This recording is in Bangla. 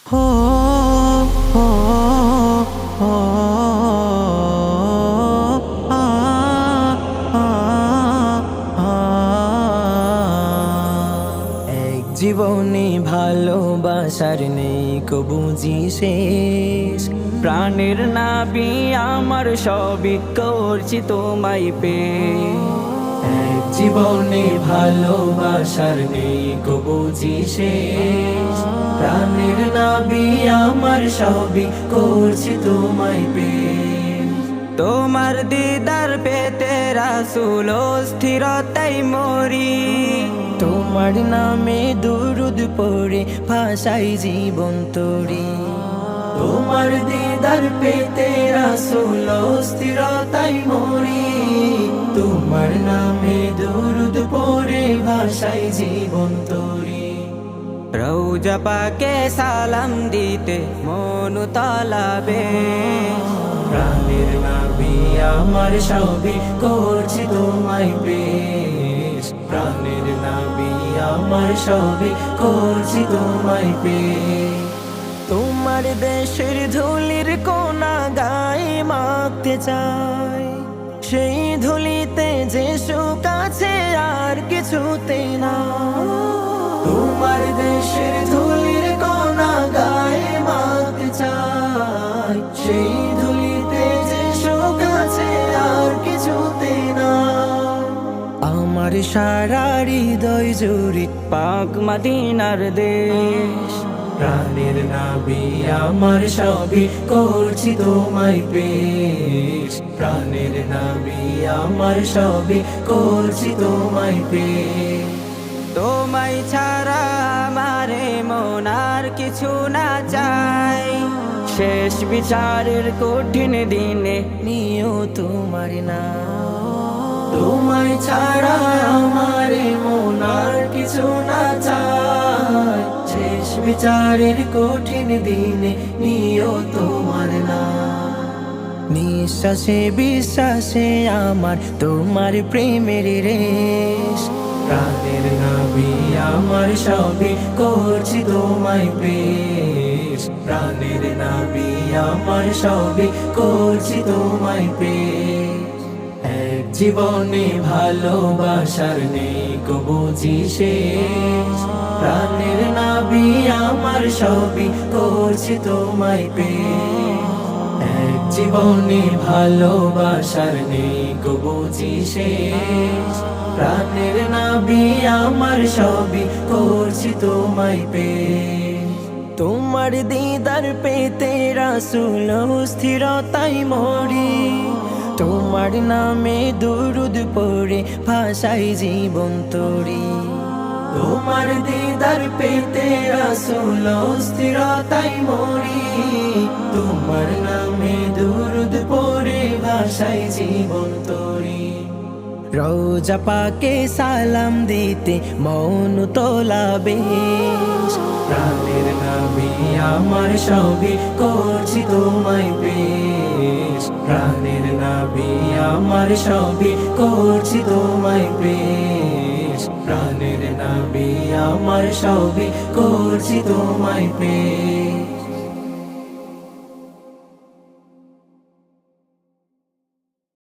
हो हो हो आ आ आ এক জীবনে ভালোবাসার নেই কবুজি শেষ প্রাণের নাবি আমার সবই করছি তোমায় পেয়ে এক জীবনে ভালোবাসার নেই কবুজি শেষ প্রাণের নাবি আমার সবই করছি তোমায় পেয়ে তোমার দিদার পেতে রাসূল স্থিরতাই মরি তোমার নামে দুরুদ পড়ে ভাষাই জীবন তরি তোমার দিদার পেতে রাসূল স্থিরতাই মরি তোমার নামে দুরুদ পড়ে ভাষাই জীবন তরি রওজা পাকে সালাম দিতে মন তলাবে প্রাণের নবী আমার সবই করছি তোমায় পেশ প্রাণের নবী আমার সবই করছি তোমায় পেশ তোমার দেশের ধুলির কোনা গায়ে মাখতে চাই সেই ধুলিতে যে সুখ আছে আর কিছুতে না তোমার দেশের ধুলির কোনা গায়ে মাখতে চাই সেই ধুলিতে যে সুখ আছে আর কিছুতে না আমার সারা হৃদয় জুড়ে পাক মদিনার দেশ প্রাণের নবী আমার সবই করছি তোমায় পেশ প্রাণের নবী আমার সবই করছি তোমায় পেশ তোমায় ছাড়া আমারে মন আর কিছু না চাই শেষ বিচারের কঠিন দিনে নিও তোমার নাম তোমায় ছাড়া আমারে মন আর কিছু না চাই শেষ বিচারের কঠিন দিনে নিও তোমার নাম নিঃশ্বাসে বিশ্বাসে আমার তোমার প্রেমের রেশ প্রাণের নবী আমার সবই করছি তোমায় পেশ প্রাণের নবী আমার সবই করছি তোমায় পেশ এক জীবনে ভালোবাসার নেই কবুজি শেষ প্রাণের নবী আমার সবই করছি তোমায় পেশ এক জীবনে ভালোবাসার নেই কবুজি শেষ প্রাণের নবী আমার সবই করছি তোমায় পেশ তোমার দিদার পেতে রাসূল স্থিরতাই মরি তোমার নামে দুরুদ পড়ে ভাষাই জীবন তরি তোমার দিদার পেতে রাসূল স্থিরতাই মরি তোমার নামে দুরুদ পড়ে ভাষাই জীবন তরি রওজা পাকে সালাম দিতে মন তোলাবে প্রাণের নবী আমার সবই করছি তোমায় পেশ প্রাণের নবী আমার সবই করছি তোমায় পেশ প্রাণের নবী আমার সবই করছি তোমায় পেশ।